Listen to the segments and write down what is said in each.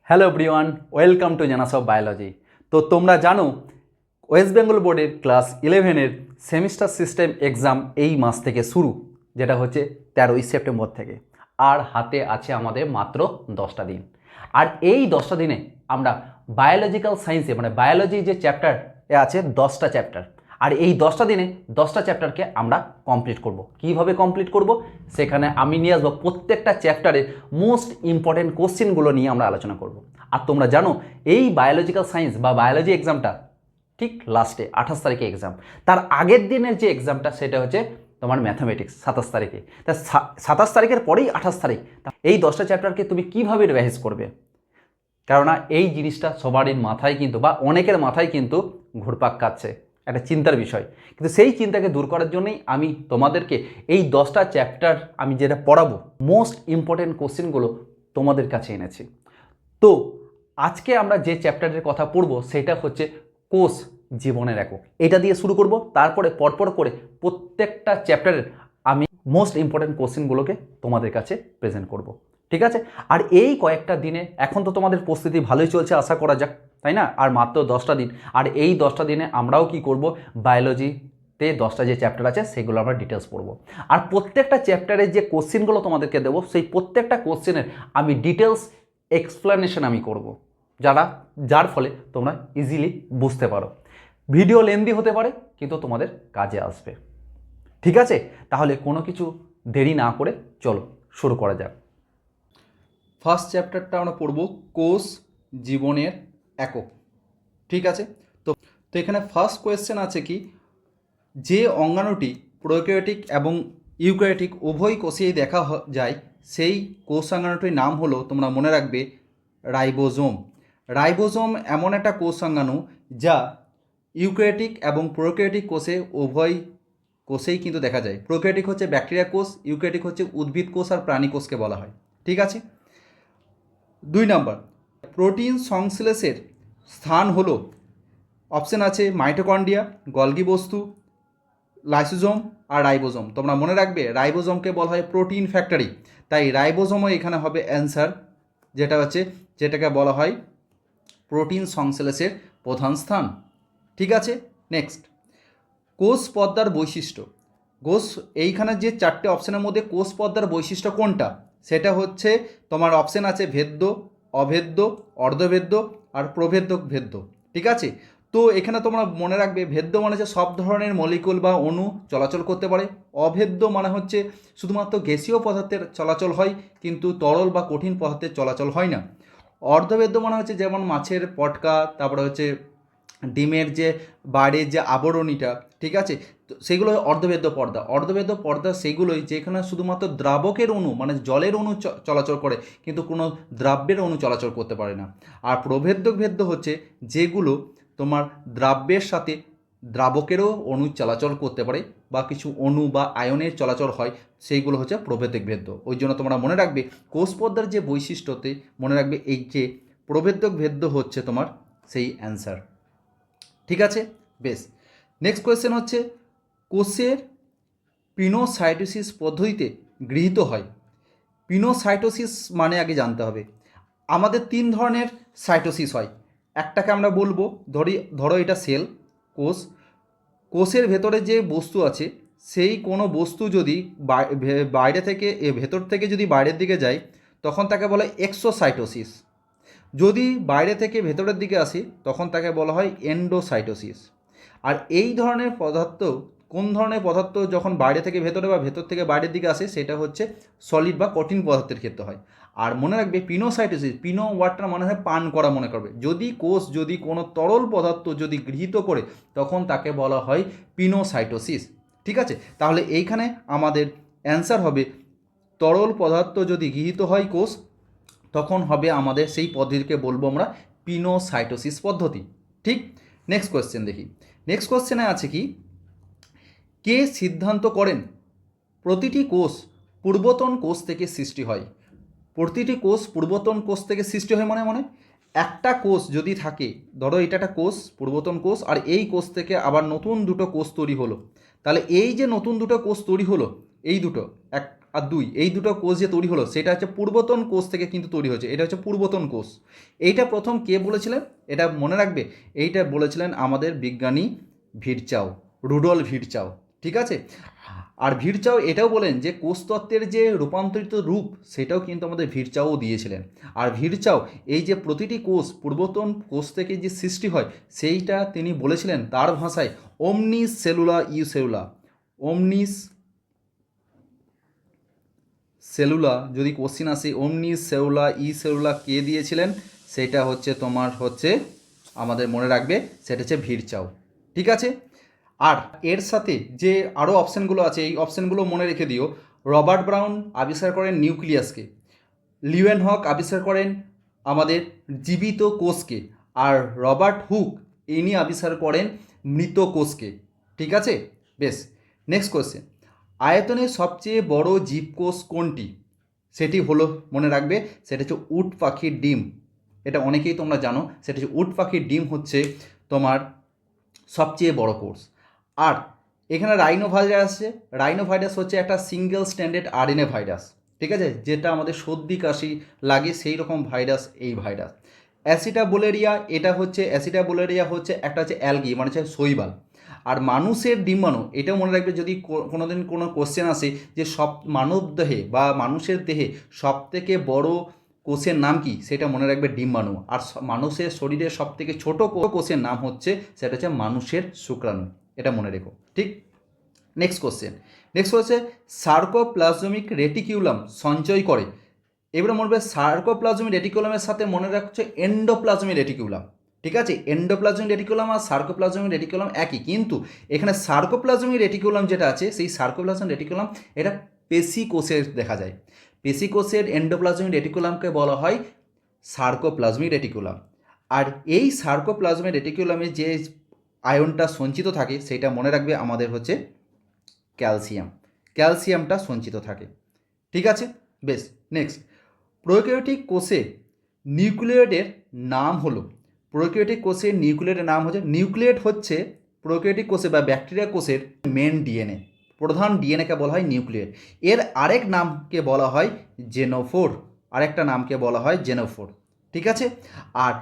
Hello everyone, welcome to জানাস of biology. তো তোমরা জানো ওয়েস্ট বেঙ্গল বোর্ডের ক্লাস 11-এর সেমিস্টার সিস্টেম এক্সাম এই মাস থেকে শুরু, যেটা হচ্ছে 13ই সেপ্টেম্বর থেকে। আর হাতে আছে আমাদের মাত্র 10টা দিন। আর এই 10টা দিনে আমরা বায়োলজিক্যাল সায়েন্সে মানে বায়োলজি যে চ্যাপ্টার আছে 10টা চ্যাপ্টার, আর এই 10টা দিনে 10টা চ্যাপ্টারকে আমরা কমপ্লিট করব। কিভাবে কমপ্লিট করব সেখানে আমি নিয়ে আসবো প্রত্যেকটা চ্যাপ্টারের মোস্ট ইম্পর্টেন্ট কোশ্চেনগুলো নিয়ে আমরা আলোচনা করব। আর তোমরা জানো এই বায়োলজিক্যাল সায়েন্স বা বায়োলজি এক্সামটা ঠিক লাস্টে 28 তারিখে এক্সাম। তার আগের দিনের যে এক্সামটা সেটা হচ্ছে তোমার ম্যাথামেটিক্স 27 তারিখে। তা 27 তারিখের পরেই 28 তারিখ। এই 10টা চ্যাপ্টারকে তুমি কীভাবে রিভাইজ করবে? কেননা এই জিনিসটা সবারই মাথায় কিন্তু বা অনেকের মাথায় কিন্তু ঘুরপাক খাচ্ছে, একটা চিন্তার বিষয়। কিন্তু সেই চিন্তাকে দূর করার জন্যই আমি তোমাদেরকে এই 10টা চ্যাপ্টার আমি যেটা পড়াবো মোস্ট ইম্পর্টেন্ট কোশ্চেনগুলো তোমাদের কাছে এনেছি। তো আজকে আমরা যে চ্যাপ্টারের কথা পড়বো সেটা হচ্ছে কোষ জীবনের একক। এটা দিয়ে শুরু করব, তারপরে পরপর করে প্রত্যেকটা চ্যাপ্টারের আমি মোস্ট ইম্পর্টেন্ট কোশ্চেনগুলোকে তোমাদের কাছে প্রেজেন্ট করব। ঠিক আছে? আর এই কয়েকটা দিনে এখন তো তোমাদের প্রস্তুতি ভালোই চলছে আশা করা যাক, তাই না? আর মাত্র 10টা দিন, আর এই 10টা দিনে আমরাও কি করব, বায়োলজিতে 10টা যে চ্যাপ্টার আছে সেগুলো আমরা ডিটেলস পড়বো। আর প্রত্যেকটা চ্যাপ্টারের যে কোশ্চেনগুলো তোমাদেরকে দেবো সেই প্রত্যেকটা কোশ্চেনের আমি ডিটেলস এক্সপ্লেনেশন আমি করব, যার ফলে তোমরা ইজিলি বুঝতে পারো। ভিডিও লেন্দি হতে পারে কিন্তু তোমাদের কাজে আসবে। ঠিক আছে? তাহলে কোনো কিছু দেরি না করে চলো শুরু করা যাক। ফার্স্ট চ্যাপ্টারটা আমরা পড়ব কোষ জীবনের একক। ঠিক আছে? তো এখানে ফার্স্ট কোয়েশ্চেন আছে কি, যে অঙ্গাণুটি প্রোক্যারিওটিক এবং ইউক্যারিওটিক উভয় কোষেই দেখা যায় সেই কোষাঙ্গাণুটির নাম হলো, তোমরা মনে রাখবে, রাইবোজোম। রাইবোজোম এমন একটা কোষাঙ্গাণু যা ইউক্যারিওটিক এবং প্রোক্যারিওটিক কোষে উভয় কোষেই কিন্তু দেখা যায়। প্রোক্যারিওটিক হচ্ছে ব্যাকটেরিয়া কোষ, ইউক্যারিওটিক হচ্ছে উদ্ভিদ কোষ আর প্রাণী কোষকে বলা হয়। ঠিক আছে? 2 নাম্বার, প্রোটিন সংশ্লেষের স্থান হলো, অপশন আছে মাইটোকন্ড্রিয়া, গলগি বস্তু, লাইসোজোম আর রাইবোজোম। তোমরা মনে রাখবে রাইবোজোমকে বলা হয় প্রোটিন ফ্যাক্টরি, তাই রাইবোজোমও এখানে হবে অ্যান্সার, যেটাকে বলা হয় প্রোটিন সংশ্লেষের প্রধান স্থান। ঠিক আছে? নেক্সট, কোষ পর্দার বৈশিষ্ট্য। এইখানে যে 4টে অপশানের মধ্যে কোষ পর্দার বৈশিষ্ট্য কোনটা, সেটা হচ্ছে তোমার অপশান আছে ভেদ্য, অভেদ্য, অর্ধভেদ্য আর প্রভেদ্য ভেদ্য। ঠিক আছে? তো এখানে তোমরা মনে রাখবে ভেদ্য মানে হচ্ছে সব ধরনের মলিকুল বা অণু চলাচল করতে পারে। অভেদ্য মানে হচ্ছে শুধুমাত্র গ্যাসীয় পদার্থের চলাচল হয় কিন্তু তরল বা কঠিন পদার্থের চলাচল হয় না। অর্ধভেদ্য মানে হচ্ছে যেমন মাছের পটকা, তারপরে হচ্ছে ডিমের যে বাইরের যে আবরণীটা, ঠিক আছে, তো সেগুলো অর্ধভেদ্য পর্দা। অর্ধভেদ্য পর্দা সেগুলোই যেখানে শুধুমাত্র দ্রাবকের অণু মানে জলের অণু চলাচল করে কিন্তু কোনো দ্রাব্যের অণু চলাচল করতে পারে না। আর প্রভেদ্য ভেদ্য হচ্ছে যেগুলো তোমার দ্রাব্যের সাথে দ্রাবকেরও অণু চলাচল করতে পারে বা কিছু অণু বা আয়নের চলাচল হয়, সেইগুলো হচ্ছে প্রভেদ্য ভেদ্য। ওই জন্য তোমরা মনে রাখবে কোষ পর্দার যে বৈশিষ্ট্যতে মনে রাখবে এই যে প্রভেদ্য ভেদ্য হচ্ছে তোমার সেই অ্যান্সার। ঠিক আছে? বেশ, নেক্সট কোয়েশ্চেন হচ্ছে কোষের পিনোসাইটোসিস পদ্ধতিতে গৃহীত হয়। পিনোসাইটোসিস মানে আগে জানতে হবে, আমাদের 3 ধরনের সাইটোসিস হয়। একটাকে আমরা বলবো, ধরো এটা সেল কোষের ভেতরে যে বস্তু আছে সেই কোনো বস্তু যদি বাইরে থেকে ভেতর থেকে যদি বাইরের দিকে যায় তখন তাকে বলা হয় এক্সোসাইটোসিস। যদি বাইরে থেকে ভেতরের দিকে আসে তখন তাকে বলা হয় এন্ডোসাইটোসিস। আর এই ধরনের পদার্থ, কোন ধরনের পদার্থ যখন বাইরে থেকে ভেতরে বা ভেতর থেকে বাইরের দিকে আসে সেটা হচ্ছে সলিড বা কঠিন পদার্থের ক্ষেত্রে হয়। আর মনে রাখবে পিনোসাইটোসিস, পিনো ওয়ার্ডটা মনে হয় পান করা মনে করবে, যদি কোনো তরল পদার্থ যদি গৃহীত করে তখন তাকে বলা হয় পিনোসাইটোসিস। ঠিক আছে? তাহলে এইখানে আমাদের অ্যান্সার হবে তরল পদার্থ যদি গৃহীত হয় কোষ তখন হবে আমাদের সেই পদ্ধতিকে বলবো আমরা পিনোসাইটোসিস পদ্ধতি। ঠিক? নেক্সট কোয়েশ্চেন দেখি। নেক্সট কোয়েশ্চেনে আছে কি, কে সিদ্ধান্ত করেন প্রতিটি কোষ পূর্বতন কোষ থেকে সৃষ্টি হয়? প্রতিটি কোষ পূর্বতন কোষ থেকে সৃষ্টি হয় মানে একটা কোষ যদি থাকে, ধরো এটা একটা কোষ, পূর্বতন কোষ, আর এই কোষ থেকে আবার নতুন দুটো কোষ তৈরি হলো, তাহলে এই যে নতুন দুটো কোষ তৈরি হলো এই দুটো আর 2, এই দুটো কোষ যে তৈরি হলো সেটা হচ্ছে পূর্বতন কোষ থেকে কিন্তু তৈরি হয়েছে। এটা হচ্ছে পূর্বতন কোষ। এইটা প্রথম কে বলেছিলেন? এটা মনে রাখবে, এইটা বলেছিলেন আমাদের বিজ্ঞানী ভিরচাও, রুডল্ফ ভিরচাও। ঠিক আছে। আর ভিরচাও এটাও বলেন যে কোষতত্ত্বের যে রূপান্তরিত রূপ সেটাও কিন্তু আমাদের ভিরচাও দিয়েছিলেন। আর ভিরচাও এই যে প্রতিটি কোষ পূর্বতন কোষ থেকে যে সৃষ্টি হয় সেইটা তিনি বলেছিলেন তার ভাষায় ওমনিস সেলুলা ইউ সেলুলা। ওমনিস সেলুলা যদি কোশ্চিন আসে, ওমনিস সেলুলা ই সেলুলা কে দিয়েছিলেন? সেটা হচ্ছে তোমার হচ্ছে আমাদের মনে রাখবে সেটা হচ্ছে ভিরচাও। ঠিক আছে। আর এর সাথে যে আরও অপশানগুলো আছে এই অপশানগুলো মনে রেখে দিও। রবার্ট ব্রাউন আবিষ্কার করেন নিউক্লিয়াসকে, লিউয়েনহক আবিষ্কার করেন আমাদের জীবিত কোষকে, আর রবার্ট হুক ইনি আবিষ্কার করেন মৃত কোষকে। ঠিক আছে। বেশ, নেক্সট কোয়েশ্চেন, আয়তনে সবচেয়ে বড় জীবকোষ কোনটি? সেটি হলো মনে রাখবে সেটা হচ্ছে উট পাখির ডিম। এটা অনেকেই তোমরা জানো, সেটা হচ্ছে উট পাখির ডিম হচ্ছে তোমার সবচেয়ে বড় কোষ। আর এখানে রাইনোভাইরাস আছে, রাইনোভাইরাস হচ্ছে একটা সিঙ্গেল স্ট্যান্ডার্ড আরএনএ ভাইরাস। ঠিক আছে, যেটা আমাদের সর্দি কাশি লাগে সেই রকম ভাইরাস এই ভাইরাস। অ্যাসিটাবুলেরিয়া, এটা হচ্ছে অ্যাসিটাবুলেরিয়া হচ্ছে একটা হচ্ছে অ্যালগি মানে হচ্ছে শৈবাল। আর মানুষের ডিম্বাণু, এটাও মনে রাখবে যদি কোনোদিন কোনো কোশ্চেন আসে যে সব মানব দেহে বা মানুষের দেহে সবথেকে বড় কোষের নাম কি, সেটা মনে রাখবে ডিম্বাণু। আর মানুষের শরীরের সবথেকে ছোট কোষের নাম হচ্ছে সেটা হচ্ছে মানুষের শুক্রাণু। এটা মনে রেখো। ঠিক। নেক্সট কোশ্চেন, নেক্সট হচ্ছে সার্কোপ্লাজমিক রেটিকিউলাম সঞ্চয় করে। এবারে মনে রাখবে সার্কোপ্লাজমিক রেটিকুলামের সাথে মনে রাখছে এন্ডোপ্লাজমিক রেটিকুলাম। ঠিক আছে, এন্ডোপ্লাজমিক রেটিকুলাম আর সার্কোপ্লাজমিক রেটিকুলাম একই, কিন্তু এখানে সার্কোপ্লাজমিক রেটিকুলাম যেটা আছে সেই সার্কোপ্লাজমিক রেটিকুলাম এটা পেশি কোষের দেখা যায়। পেশি কোষের এন্ডোপ্লাজমিক রেটিকুলামকে বলা হয় সার্কোপ্লাজমিক রেটিকুলাম। আর এই সার্কোপ্লাজমিক রেটিকুলামে যে আয়নটা সঞ্চিত থাকে সেটা মনে রাখবে আমাদের হচ্ছে ক্যালসিয়াম। ক্যালসিয়ামটা সঞ্চিত থাকে। ঠিক আছে। বেশ, নেক্সট, প্রোক্যারিওটিক কোষে নিউক্লিয়েটের নাম হলো, প্রোক্যারিওটিক কোষের নিউক্লিয়েটের নাম হচ্ছে, নিউক্লিয়েট হচ্ছে প্রোক্যারিওটিক কোষে বা ব্যাকটেরিয়া কোষের মেন ডিএনএ, প্রধান ডিএনএকে বলা হয় নিউক্লিয়েট। এর আরেক নামকে বলা হয় জেনোফোর, আরেকটা নামকে বলা হয় জেনোফোর। ঠিক আছে। আর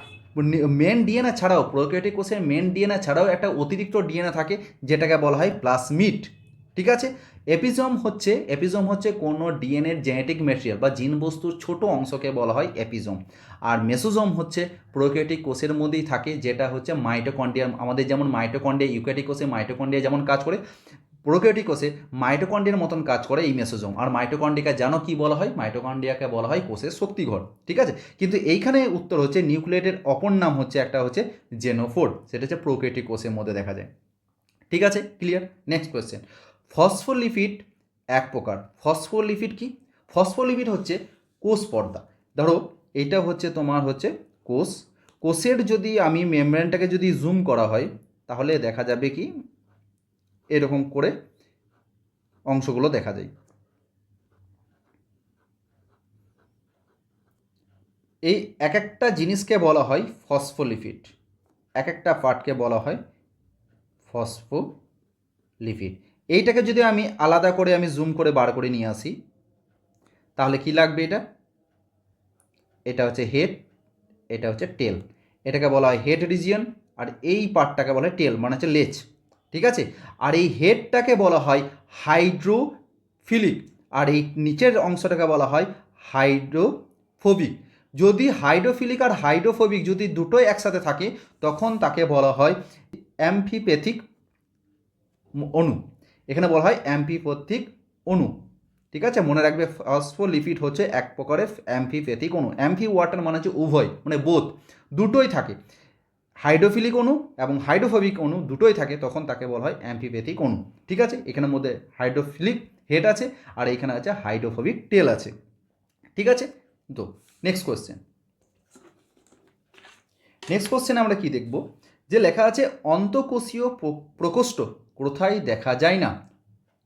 মেন ডিএনএ ছাড়াও প্রোক্যারিওটিক কোষের মেন ডিএনএ ছাড়াও একটা অতিরিক্ত ডিএনএ থাকে যেটাকে বলা হয় প্লাজমিড। ঠিক আছে। এপিজোম হচ্ছে কোনো ডিএনএর জেনেটিক ম্যাটেরিয়াল বা জিন বস্তুর ছোট অংশকে বলা হয় এপিজোম। আর মেসোজোম হচ্ছে প্রোক্যারিওটিক কোষের মধ্যেই থাকে, যেটা হচ্ছে মাইটোকন্ড্রিয়া। আমাদের যেমন মাইটোকন্ড্রিয়া ইউক্যারিওটিক কোষে মাইটোকন্ড্রিয়া যেমন কাজ করে, প্রোক্যারিওটিক কোষে মাইটোকন্ড্রিয়ার মতন কাজ করে এই মেসোজোম। আর মাইটোকন্ড্রিয়াকে জানো কি বলা হয়? মাইটোকন্ড্রিয়াকে বলা হয় কোষের শক্তিঘর। ঠিক আছে, কিন্তু এইখানে উত্তর হচ্ছে নিউক্লিয়েটের অপর নাম হচ্ছে একটা হচ্ছে জেনোফোর, সেটা হচ্ছে প্রোক্যারিওটিক কোষের মধ্যে দেখা যায়। ঠিক আছে, ক্লিয়ার। নেক্সট কোয়েশ্চেন, ফসফোলিপিড এক প্রকার। ফসফোলিপিড কি? ফসফোলিপিড হচ্ছে কোষ পর্দা। ধরো এটা হচ্ছে তোমার হচ্ছে কোষ, কোষের যদি আমি মেমব্রেনটাকে যদি জুম করা হয় তাহলে দেখা যাবে কি এরকম করে অংশগুলো দেখা যায়। এই এক একটা জিনিসকে বলা হয় ফসফোলিপিড, এক একটা পার্টকে বলা হয় ফসফোলিপিড। এইটাকে যদি আমি আলাদা করে আমি জুম করে বার করে নিয়ে আসি তাহলে কি লাগবে? এটা হচ্ছে হেড, এটা হচ্ছে টেল। এটাকে বলা হয় হেড রিজিয়ন, আর এই পার্টটাকে বলা হয় টেল মানে হচ্ছে লেজ। ঠিক আছে। আর এই হেডটাকে বলা হয় হাইড্রোফিলিক, আর এই নিচের অংশটাকে বলা হয় হাইড্রোফোবিক। যদি হাইড্রোফিলিক আর হাইড্রোফোবিক যদি দুটোই একসাথে থাকে তখন তাকে বলা হয় অ্যাম্ফিপ্যাথিক অণু। এখানে বলা হয় অ্যাম্ফিপ্যাথিক অণু। ঠিক আছে, মনে রাখবে ফসফোলিপিড হচ্ছে এক প্রকারের অ্যাম্ফিপ্যাথিক অণু। অ্যাম্ফি ওয়াটার মানে হচ্ছে উভয়, মানে বোথ, দুটোই থাকে। হাইড্রোফিলিক অণু এবং হাইড্রোফোবিক অণু দুটোই থাকে, তখন তাকে বলা হয় অ্যাম্ফিপ্যাথিক অণু। ঠিক আছে, এখানের মধ্যে হাইড্রোফিলিক হেড আছে আর এখানে আছে হাইড্রোফোবিক টেল আছে। ঠিক আছে। তো নেক্সট কোয়েশ্চেন, নেক্সট কোয়েশ্চেনে আমরা কি দেখব, যে লেখা আছে অন্তঃকোষীয় প্রকোষ্ঠ কোথায় দেখা যায় না।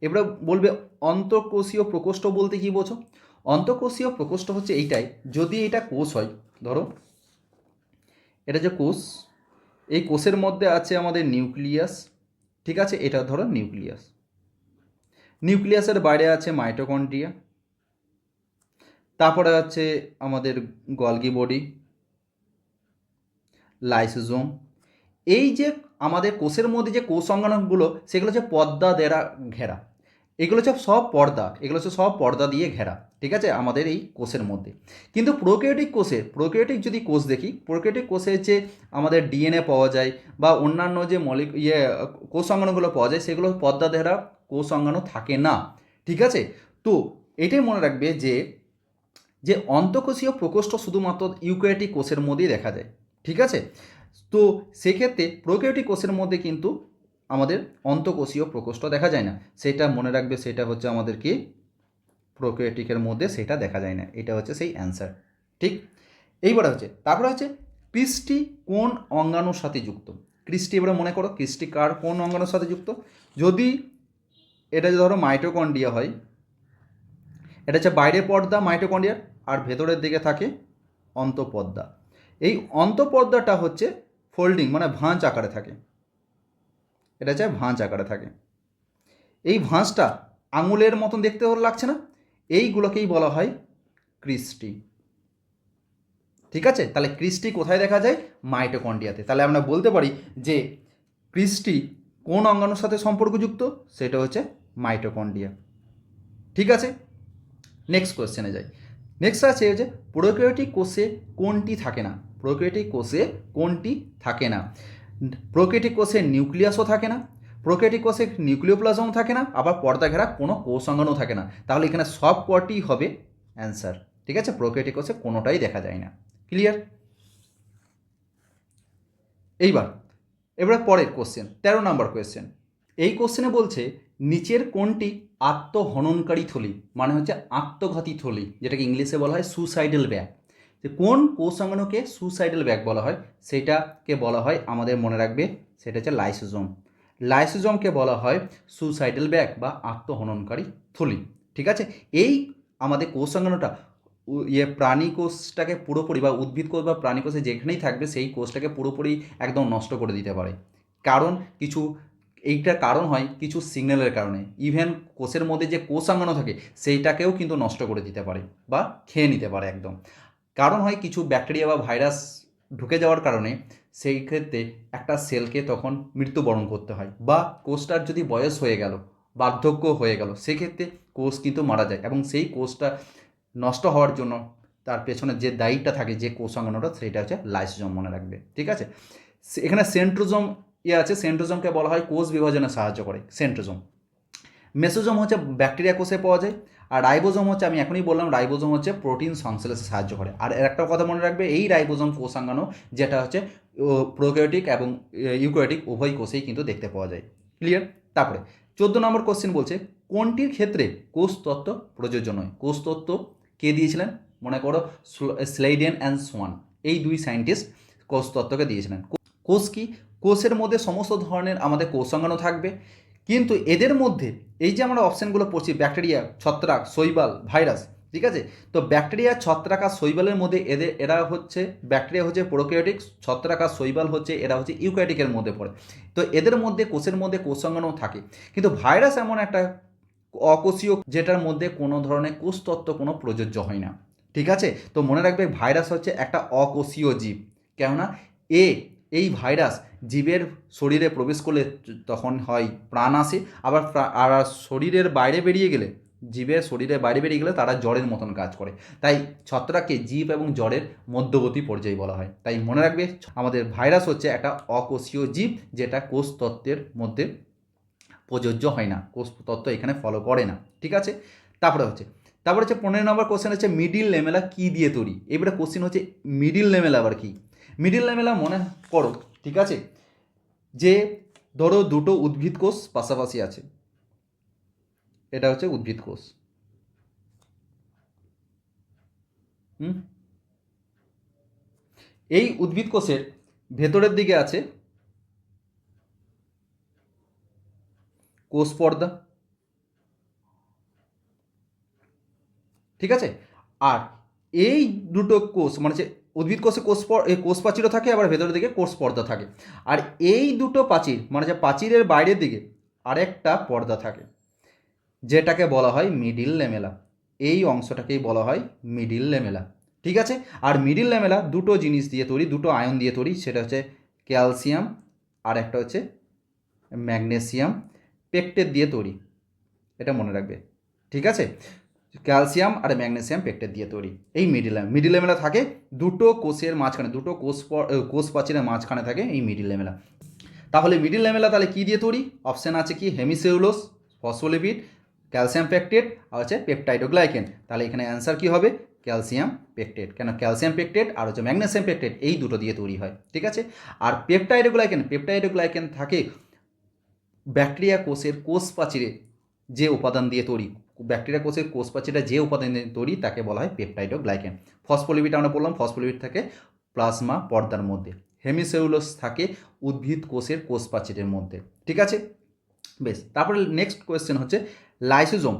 এবারে বলবে অন্তঃকোষীয় প্রকোষ্ঠ বলতে কি বোঝো? অন্তঃকোষীয় প্রকোষ্ঠ হচ্ছে এইটাই, যদি এটা কোষ হয়, ধরো এটা যে কোষ, এই কোষের মধ্যে আছে আমাদের নিউক্লিয়াস। ঠিক আছে, এটা ধরো নিউক্লিয়াস, নিউক্লিয়াসের বাইরে আছে মাইটোকন্ড্রিয়া। তারপরে হচ্ছে আমাদের গলগি বডি, লাইসোজোম। এই যে আমাদের কোষের মধ্যে যে কোষ অঙ্গাণুগুলো সেগুলো হচ্ছে পর্দা দ্বারা ঘেরা, এগুলো হচ্ছে সব পর্দা, এগুলো হচ্ছে সব পর্দা দিয়ে ঘেরা, ঠিক আছে, আমাদের এই কোষের মধ্যে। কিন্তু প্রোক্যারিওটিক যদি কোষ দেখি, প্রোক্যারিওটিক কোষে যে আমাদের ডিএনএ পাওয়া যায় বা অন্যান্য যে কোষ অঙ্গাণুগুলো পাওয়া যায় সেগুলো পর্দা দ্বারা কোষ অঙ্গাণু থাকে না, ঠিক আছে। তো এটাই মনে রাখবে যে অন্তঃকোষীয় প্রকোষ্ঠ শুধুমাত্র ইউক্যারিওটিক কোষের মধ্যেই দেখা যায়, ঠিক আছে। তো সেক্ষেত্রে প্রোক্যারিওটিক কোষের মধ্যে কিন্তু আমাদের অন্তঃকোষীয় প্রকোষ্ঠ দেখা যায় না, সেটা মনে রাখবে, সেটা হচ্ছে আমাদের কি প্রোক্যারিওটিকের মধ্যে সেটা দেখা যায় না, এটা হচ্ছে সেই অ্যান্সার, ঠিক। এইবার হচ্ছে তারপরে হচ্ছে ক্রিস্টি কোন অঙ্গাণুর সাথে যুক্ত। ক্রিস্টি এবারে মনে করো ক্রিস্টি কোন অঙ্গাণুর সাথে যুক্ত। যদি এটা ধরো মাইটোকন্ড্রিয়া হয়, এটা হচ্ছে বাইরের পর্দা মাইটোকন্ড্রিয়ার, আর ভেতরের দিকে থাকে অন্তঃপর্দা। এই অন্তঃপর্দাটা হচ্ছে ফোল্ডিং মানে ভাঁজ আকারে থাকে, এটা হচ্ছে ভাঁজ আকারে থাকে। এই ভাঁজটা আঙুলের মতন দেখতে লাগছে না, এইগুলোকেই বলা হয় ক্রিস্টি, ঠিক আছে। তাহলে ক্রিস্টি কোথায় দেখা যায়? মাইটোকন্ড্রিয়াতে। তাহলে আমরা বলতে পারি যে ক্রিস্টি কোন অঙ্গাণুর সাথে সম্পর্কযুক্ত, সেটা হচ্ছে মাইটোকন্ড্রিয়া, ঠিক আছে। নেক্সট কোয়েশ্চেনে যাই। নেক্সট আছে যে প্রোক্যারিওটিক কোষে কোনটি থাকে না। প্রোক্যারিওটিক কোষে কোনটি থাকে না? প্রোক্যারিওটিক কোষে নিউক্লিয়াসও থাকে না, প্রোক্যারিওটিক কোষে নিউক্লিওপ্লাজম থাকে না, আবার পর্দা ঘেরা কোনো কোষ অঙ্গাণু থাকে না। তাহলে এখানে সব কটি হবে অ্যান্সার, ঠিক আছে। প্রোক্যারিওটিক কোষে কোনোটাই দেখা যায় না। ক্লিয়ার? এবার পরের কোশ্চেন 13 নম্বর কোয়েশ্চেন। এই কোশ্চেনে বলছে নিচের কোনটি আত্মহননকারী থলি, মানে হচ্ছে আত্মঘাতী থলি, যেটাকে ইংলিশে বলা হয় সুসাইডাল ব্যাগ। যে কোন কোষ অঙ্গাণুকে সুসাইডাল ব্যাগ বলা হয়, সেটাকে বলা হয়, আমাদের মনে রাখবে, সেটা হচ্ছে লাইসোজোম। লাইসোজোমকে বলা হয় সুসাইডাল ব্যাগ বা আত্মহননকারী থলি, ঠিক আছে। এই আমাদের কোষ অঙ্গাণুটা প্রাণী কোষটাকে পুরোপুরি বা উদ্ভিদ কোষ বা প্রাণী কোষে যেখানেই থাকবে সেই কোষটাকে পুরোপুরি একদম নষ্ট করে দিতে পারে। কারণ এইটার কারণ হয় কিছু সিগন্যালের কারণে। ইভেন কোষের মধ্যে যে কোষ অঙ্গাণু থাকে সেইটাকেও কিন্তু নষ্ট করে দিতে পারে বা খেয়ে নিতে পারে একদম। কারণ হয় কিছু ব্যাকটেরিয়া বা ভাইরাস ঢুকে যাওয়ার কারণে সেই ক্ষেত্রে একটা সেলকে তখন মৃত্যুবরণ করতে হয়, বা কোষটার যদি বয়স হয়ে গেল, বার্ধক্য হয়ে গেল, সেক্ষেত্রে কোষ কিন্তু মারা যায়, এবং সেই কোষটা নষ্ট হওয়ার জন্য তার পেছনে যে দায়ীটা থাকে, যে কোষ অঙ্গাণুটা, সেটা হচ্ছে লাইসোজোম, মনে রাখবে, ঠিক আছে। এখানে সেন্ট্রোজোম আছে, সেন্ট্রোজোমকে বলা হয় কোষ বিভাজনে সাহায্য করে সেন্ট্রোজোম। মেসোজোম হচ্ছে ব্যাকটেরিয়া কোষে পাওয়া যায়, আর রাইবোজোম হচ্ছে, আমি এখনই বললাম, রাইবোজোম হচ্ছে প্রোটিন সংশ্লেষে সাহায্য করে। আর একটা কথা মনে রাখবে, এই রাইবোজোম কোষাঙ্গাণু যেটা হচ্ছে প্রোক্যারিওটিক এবং ইউক্যারিওটিক উভয় কোষেই কিন্তু দেখতে পাওয়া যায়। ক্লিয়ার? তারপরে 14 নম্বর কোশ্চেন বলছে কোনটির ক্ষেত্রে কোষ তত্ত্ব প্রযোজ্য নয়। কোষ তত্ত্ব কে দিয়েছিলেন? মনে করো স্লেইডেন অ্যান্ড সোয়ান, এই দুই সায়েন্টিস্ট কোষ তত্ত্বকে দিয়েছিলেন। কোষ কি? কোষের মধ্যে সমস্ত ধরনের আমাদের কোষাঙ্গাণু থাকবে, কিন্তু এদের মধ্যে এই যে আমরা অপশানগুলো পড়ছি, ব্যাকটেরিয়া, ছত্রাক, শৈবাল, ভাইরাস, ঠিক আছে। তো ব্যাকটেরিয়া, ছত্রাক আর শৈবালের মধ্যে এরা হচ্ছে, ব্যাকটেরিয়া হচ্ছে প্রোক্যারিওটিক, ছত্রাক আর শৈবাল হচ্ছে এরা হচ্ছে ইউক্যারিওটিকের মধ্যে পড়ে। তো এদের মধ্যে কোষের মধ্যে কোষাঙ্গাণু থাকে, কিন্তু ভাইরাস এমন একটা অকোষীয় যেটার মধ্যে কোনো ধরনের কোষতত্ত্ব কোনো প্রযোজ্য হয় না, ঠিক আছে। তো মনে রাখবে ভাইরাস হচ্ছে একটা অকোষীয় জীব, কেননা এই ভাইরাস জীবের শরীরে প্রবেশ করলে তখন হয় প্রাণ আসে, আবার আর শরীরের বাইরে বেরিয়ে গেলে, জীবের শরীরের বাইরে বেরিয়ে গেলে তারা জ্বরের মতন কাজ করে। তাই ছত্রাককে জীব এবং জ্বরের মধ্যবর্তী পর্যায়ে বলা হয়। তাই মনে রাখবে আমাদের ভাইরাস হচ্ছে একটা অকোষীয় জীব, যেটা কোষ তত্ত্বের মধ্যে প্রযোজ্য হয় না, কোষ তত্ত্ব এখানে ফলো করে না, ঠিক আছে। তারপরে হচ্ছে 15 নম্বর কোশ্চেন হচ্ছে মিডিল ল্যামেলা কি দিয়ে তৈরি। এবারে কোশ্চেন হচ্ছে মিডিল ল্যামেলা আবার কি? মিডিল ল্যামেলা মনে করো, ঠিক আছে, যে ধরো দুটো উদ্ভিদ কোষ পাশাপাশি আছে, এটা হচ্ছে উদ্ভিদ কোষ, এই উদ্ভিদ কোষের ভেতরের দিকে আছে কোষ পর্দা, ঠিক আছে। আর এই দুটো কোষ মানে যে উদ্ভিদ কোষে কোষ প্রাচীরও থাকে, আবার ভেতরের দিকে কোষ পর্দা থাকে। আর এই দুটো প্রাচীর মানে যে প্রাচীরের বাইরের দিকে আরেকটা পর্দা থাকে, যেটাকে বলা হয় মিডিল ল্যামেলা। এই অংশটাকেই বলা হয় মিডিল ল্যামেলা। ঠিক আছে, আর মিডিল ল্যামেলা দুটো জিনিস দিয়ে তৈরি, দুটো আয়ন দিয়ে তৈরি, সেটা হচ্ছে ক্যালসিয়াম আর একটা হচ্ছে ম্যাগনেসিয়াম পেকটেট দিয়ে তৈরি, এটা মনে রাখবে। ঠিক আছে, ক্যালসিয়াম আর ম্যাগনেসিয়াম পেকটেট দিয়ে তৈরি এই মিডিল ল্যামেলা থাকে দুটো কোষের মাঝখানে, দুটো কোষ প্রাচীরের মাঝখানে থাকে এই মিডিল ল্যামেলা। তাহলে মিডিল ল্যামেলা তাহলে কী দিয়ে তৈরি? অপশান আছে কি হেমিসেলুলোজ, ফসফোলিপিড, ক্যালসিয়াম পেকটেট আর হচ্ছে পেপটাইডোগ্লাইকেন। তাহলে এখানে অ্যান্সার কী হবে? Calcium pectate. কেন ক্যালসিয়াম পেকটেট আর হচ্ছে ম্যাগনেসিয়াম পেকটেট এই দুটো দিয়ে তৈরি হয়। ঠিক আছে, আর পেপটাইডোগ্লাইকেন থাকে ব্যাকটেরিয়া কোষের কোষ প্রাচীরে যে উপাদান দিয়ে তৈরি, ব্যাকটেরিয়া কোষের কোষ প্রাচীরটা যে উপাদান দিয়ে তৈরি তাকে বলা হয় পেপটাইডোগ্লাইকেন। ফসফোলিপিড আমরা বললাম, ফসফোলিপিড থাকে প্লাজমা পর্দার মধ্যে। হেমিসেলুলোজ থাকে উদ্ভিদ কোষের কোষ প্রাচীরের মধ্যে। ঠিক আছে, বেশ। তারপরে নেক্সট কোয়েশ্চেন হচ্ছে লাইসোজোম।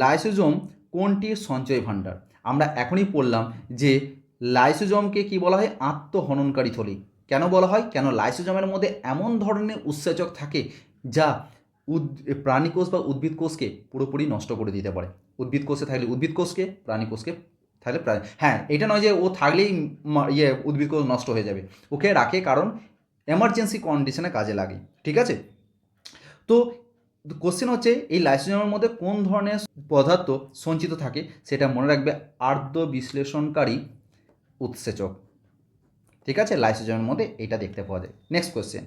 লাইসোজোম কোনটির সঞ্চয় ভাণ্ডার? আমরা এখনই পড়লাম যে লাইসোজোমকে কি বলা হয়? আত্মহননকারী থলি। কেন বলা হয়? কেন লাইসোজোমের মধ্যে এমন ধরনের উৎসেচক থাকে যা প্রাণী কোষ বা উদ্ভিদ কোষকে পুরোপুরি নষ্ট করে দিতে পারে। উদ্ভিদ কোষে থাকলে উদ্ভিদ কোষকে, প্রাণী কোষকে থাকলে প্রাণী, হ্যাঁ এটা নয় যে ও থাকলেই উদ্ভিদ কোষ নষ্ট হয়ে যাবে, ওকে রাখে কারণ এমার্জেন্সি কন্ডিশনে কাজে লাগে। ঠিক আছে, তো কোশ্চেন হচ্ছে এই লাইসোজোমের মধ্যে কোন ধরনের পদার্থ সঞ্চিত থাকে সেটা মনে রাখবে, আর্দ্র বিশ্লেষণকারী উৎসেচক। ঠিক আছে, লাইসোজোমের মধ্যে এটা দেখতে পাওয়া যায়। নেক্সট কোশ্চেন,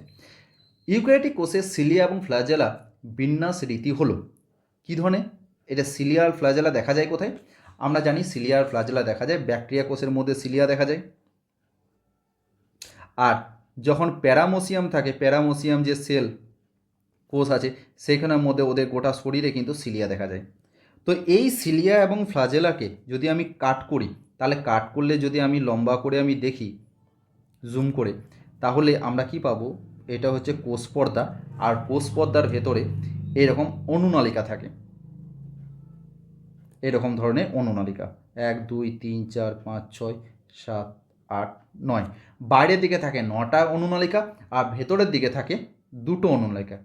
ইউক্যারিওটিক কোষের সিলিয়া এবং ফ্ল্যাজেলা বিন্যাস রীতি হলো কী ধরনের? এটা সিলিয়া আর ফ্ল্যাজেলা দেখা যায় কোথায়? আমরা জানি সিলিয়া আর ফ্ল্যাজেলা দেখা যায় ব্যাকটেরিয়া কোষের মধ্যে সিলিয়া দেখা যায়, আর যখন প্যারামোসিয়াম থাকে, প্যারামোসিয়াম যে সেল কোষ আছে সেখানের মধ্যে ওদের গোটা শরীরে কিন্তু সিলিয়া দেখা যায়। তো এই সিলিয়া এবং ফ্ল্যাজেলাকে যদি আমি কাট করি, তাহলে কাট করলে যদি আমি লম্বা করে আমি দেখি জুম করে, তাহলে আমরা কি পাবো? এটা হচ্ছে কোষ পর্দা, আর কোষ পর্দার ভেতরে এরকম অনুনালিকা থাকে, এরকম ধরনের অনুনালিকা 1 2 3 4 5 6 7 8 9, বাইরের দিকে থাকে 9টা অনুনালিকা আর ভেতরের দিকে থাকে 2টো অনুনালিকা।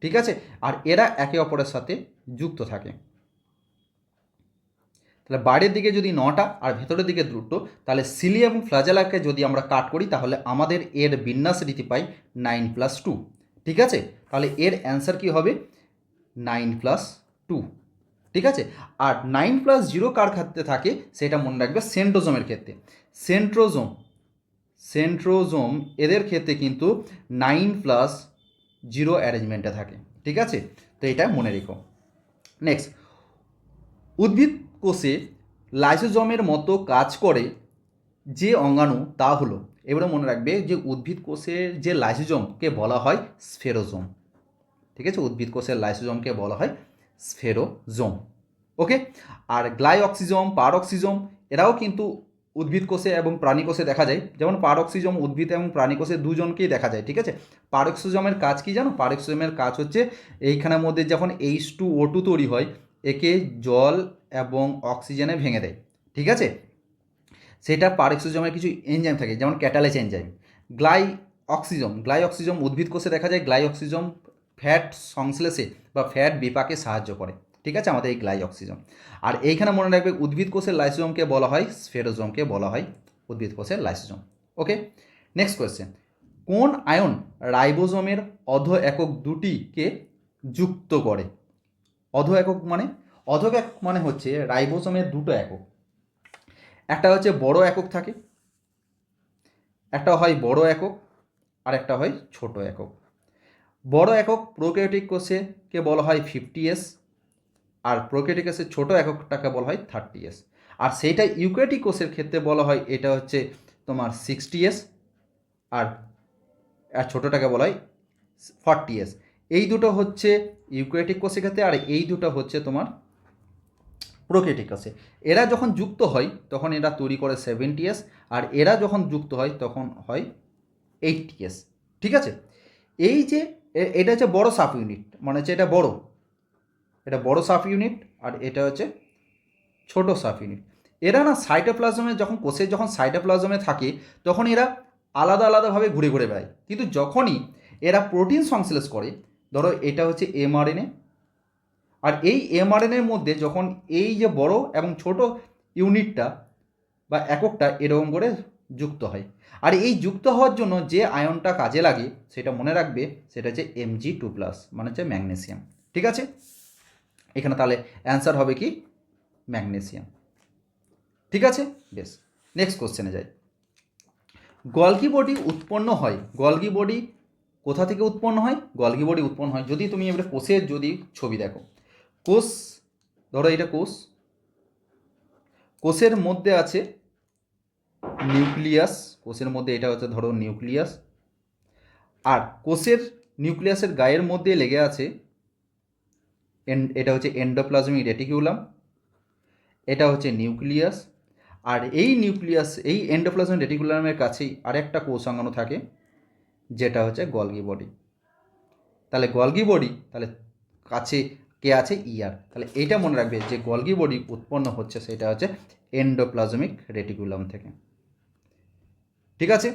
ঠিক আছে, আর এরা একে অপরের সাথে যুক্ত থাকে। তাহলে বাইরের দিকে যদি 9টা আর ভেতরের দিকে 2টো, তাহলে সিলিয়া এবং ফ্ল্যাজেলাকে যদি আমরা কাট করি তাহলে আমাদের এর বিন্যাস রীতি পাই 9+2। ঠিক আছে, তাহলে এর অ্যান্সার কি হবে? 9+2। ঠিক আছে, আর 9+0 কার ক্ষেত্রে থাকে সেটা মনে রাখবে সেন্ট্রোজোমের ক্ষেত্রে। সেন্ট্রোজোম এদের ক্ষেত্রে কিন্তু 9+0 অ্যারেঞ্জমেন্টে থাকে। ঠিক আছে, তো এটা মনে রেখো। নেক্সট, উদ্ভিদ কোষে লাইসোজোমের মতো কাজ করে যে অঙ্গাণু তা হলো, এবারে মনে রাখবে যে উদ্ভিদ কোষের যে লাইসোজোমকে বলা হয় স্ফেরোজোম। ঠিক আছে, উদ্ভিদ কোষের লাইসোজোমকে বলা হয় স্ফেরোজোম। ওকে, আর গ্লাইঅক্সিজোম, পারঅক্সিজোম এরাও কিন্তু উদ্ভিদ কোষে এবং প্রাণী কোষে দেখা যায়। যেমন পারঅক্সিজোম উদ্ভিদ এবং প্রাণী কোষে দুজনকেই দেখা যায়। ঠিক আছে, পারঅক্সিজোমের কাজ কি জানো? পারঅক্সিজোমের কাজ হচ্ছে এইখানের মধ্যে যখন H2O2 তৈরি হয় একে জল এবং অক্সিজেনে ভেঙে দেয়। ঠিক আছে, সেটা পারঅক্সিজমের কিছু এনজাইম থাকে যেমন ক্যাটালেজ এনজাইম। গ্লাইঅক্সিজম উদ্ভিদ কোষে দেখা যায়। গ্লাইঅক্সিজম ফ্যাট সংশ্লেষে বা ফ্যাট বিপাকে সাহায্য করে। ঠিক আছে, আমাদের এই গ্লাইঅক্সিজম। আর এইখানে মনে রাখবে উদ্ভিদ কোষের লাইসোজোমকে বলা হয় স্ফেরোজোমকে বলা হয় উদ্ভিদ কোষের লাইসোজোম। ওকে, নেক্সট কোয়েশ্চেন, কোন আয়ন রাইবোজোমের অধ একক দুটিকে যুক্ত করে? অধ একক মানে হচ্ছে রাইবোজোমের দুটো একক, একটা হচ্ছে বড় একক থাকে, একটা হয় বড় একক আর একটা হয় ছোট একক। বড় একক প্রোক্যারিওটিক কোষকে বলা হয় 50S, আর প্রোক্যারিওটিক কোষের ছোট এককটাকে বলা হয় 30S, আর সেইটা ইউক্যারিওটিক কোষের ক্ষেত্রে বলা হয় এটা হচ্ছে তোমার 60S, আর ছোটোটাকে বলা হয় 40S। এই দুটো হচ্ছে ইউক্যারিওটিক কোষের ক্ষেত্রে, আর এই দুটো হচ্ছে তোমার প্রোক্যারিওটিক কোষে। এরা যখন যুক্ত হয় তখন এরা তৈরি করে 70S, আর এরা যখন যুক্ত হয় তখন হয় 80S। ঠিক আছে, এই যে এটা হচ্ছে বড় সাব ইউনিট, মানে হচ্ছে এটা বড় সাব ইউনিট, আর এটা হচ্ছে ছোট সাব ইউনিট। এরা না সাইটোপ্লাজমে যখন কোষের যখন সাইটোপ্লাজমে থাকে তখন এরা আলাদা আলাদাভাবে ঘুরে ঘুরে বেড়ায়, কিন্তু যখনই এরা প্রোটিন সংশ্লেষ করে, ধরো এটা হচ্ছে mRNA আর এই এমআরএনএর মধ্যে যখন এই যে বড় এবং ছোট ইউনিটটা বা এককটা এরকম করে যুক্ত হয়, আর এই যুক্ত হওয়ার জন্য যে আয়নটা কাজে লাগে সেটা মনে রাখবে, সেটা হচ্ছে Mg2+, মানে হচ্ছে ম্যাগনেসিয়াম। ঠিক আছে, এখানে তাহলে অ্যান্সার হবে কি ম্যাগনেসিয়াম। ঠিক আছে, বেশ, নেক্সট কোশ্চেনে যাই। গলগি বডি উৎপন্ন হয়, গলগি বডি কোথা থেকে উৎপন্ন হয়? গলগি বডি উৎপন্ন হয়, যদি তুমি এবারে কোষের যদি ছবি দেখো, কোষ ধরো এটা কোষ, কোষের মধ্যে আছে নিউক্লিয়াস, কোষের মধ্যে এটা হচ্ছে ধরো নিউক্লিয়াস, আর কোষের নিউক্লিয়াসের গায়ের মধ্যে লেগে আছে এটা হচ্ছে এন্ডোপ্লাজমিক রেটিকুলাম, এটা হচ্ছে নিউক্লিয়াস, আর এই নিউক্লিয়াস এই এন্ডোপ্লাজমিক রেটিকুলামের কাছেই আরেকটা কোষাঙ্গাণু থাকে যেটা হচ্ছে গলগি বডি। তাহলে গলগি বডি তাহলে কাছে কে আছে? ইয়ার। তাহলে এইটা মনে রাখবে যে গলগি বডি উৎপন্ন হচ্ছে সেটা হচ্ছে এন্ডোপ্লাজমিক রেটিকুলাম থেকে। ঠিক আছে,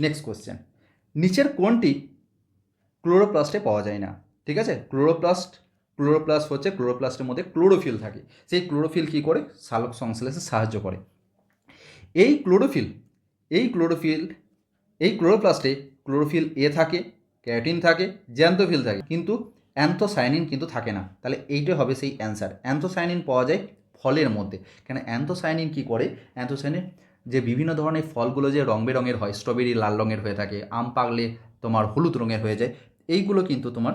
নেক্সট কোশ্চেন। নিচের কোনটি ক্লোরোপ্লাস্টে পাওয়া যায় না? ঠিক আছে, ক্লোরোপ্লাস্ট হচ্ছে, ক্লোরোপ্লাস্টের মধ্যে ক্লোরোফিল থাকে, সেই ক্লোরোফিল কী করে? সালোক সংশ্লেষে সাহায্য করে। এই ক্লোরোপ্লাস্টে ক্লোরোফিল এ থাকে, ক্যারোটিন থাকে, জ্যান্থোফিল থাকে, কিন্তু অ্যান্থোসায়ানিন কিন্তু থাকে না। তাহলে এইটাই হবে সেই অ্যান্সার। অ্যান্থোসায়ানিন পাওয়া যায় ফলের মধ্যে। কেন অ্যান্থোসায়ানিন কী করে? অ্যান্থোসায়ানিন যে বিভিন্ন ধরনের ফলগুলো যে রং বেরঙের হয়, স্ট্রবেরি লাল রঙের হয়ে থাকে, আম পাকলে তোমার হলুদ রঙের হয়ে যায়, এইগুলো কিন্তু তোমার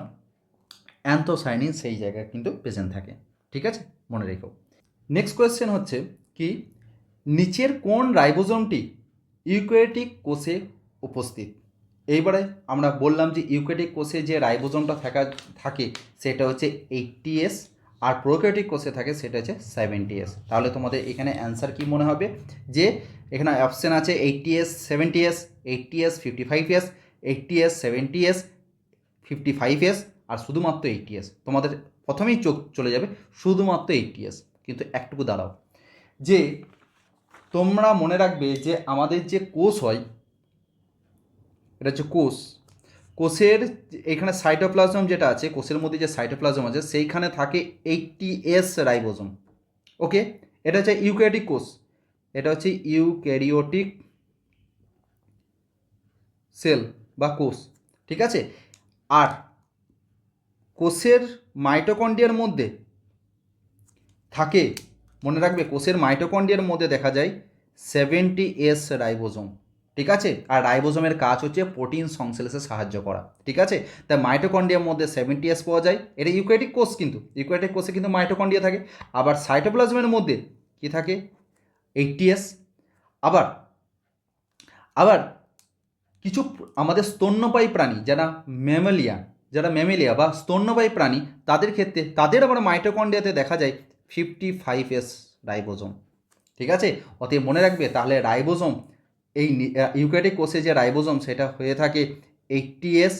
অ্যান্থোসায়ানিন সেই জায়গায় কিন্তু প্রেজেন্ট থাকে। ঠিক আছে, মনে রেখো। নেক্সট কোয়েশ্চেন হচ্ছে কি, নিচের কোন রাইবোজোমটি ইউক্যারিওটিক কোষে উপস্থিত? এইবারে আমরা বললাম যে ইউক্যারিওটিক কোষে যে রাইবোজোমটা থাকে সেটা হচ্ছে 80S, আর প্রোক্যারিওটিক কোষে থাকে সেটা হচ্ছে 70S। তাহলে তোমাদের এখানে অ্যান্সার কি মনে হবে? যে এখানে অপশান আছে 80S 70S, 80S 55S, 80S 70S, 55S, আর শুধুমাত্র 80S। তোমাদের প্রথমেই চোখ চলে যাবে শুধুমাত্র 80S। কিন্তু একটুকু দাঁড়াও, যে তোমরা মনে রাখবে যে আমাদের যে কোষ হয়, এটা হচ্ছে কোষের এখানে সাইটোপ্লাজম যেটা আছে, কোষের মধ্যে যে সাইটোপ্লাজম আছে সেইখানে থাকে 80S রাইবোজোম। ওকে, এটা হচ্ছে ইউক্যারিওটিক কোষ, এটা হচ্ছে ইউক্যারিওটিক সেল বা কোষ। ঠিক আছে, আর কোষের মাইটোকন্ড্রিয়ার মধ্যে থাকে, মনে রাখবে কোষের মাইটোকন্ড্রিয়ার মধ্যে দেখা যায় 70S রাইবোজোম। ঠিক আছে, আর রাইবোজোমের কাজ হচ্ছে প্রোটিন সংশ্লেষে সাহায্য করা। ঠিক আছে, তাই মাইটোকন্ড্রিয়ার মধ্যে 70S পাওয়া যায়, এটা ইউক্যারিওটিক কোষ, কিন্তু ইউক্যারিওটিক কোষে কিন্তু মাইটোকন্ড্রিয়া থাকে। আবার সাইটোপ্লাজমের মধ্যে কি থাকে? 80S। আবার আবার কিছু আমাদের স্তন্যপায়ী প্রাণী যারা ম্যামেলিয়া বা স্তন্যপায়ী প্রাণী, তাদের ক্ষেত্রে তাদের আবার মাইটোকন্ড্রিয়াতে দেখা যায় 55S রাইবোজোম। ঠিক আছে, অতএব মনে রাখবে তাহলে রাইবোজোম, এই ইউক্যারিওটিক কোষে যে রাইবোজোম সেটা হয়ে থাকে 80S,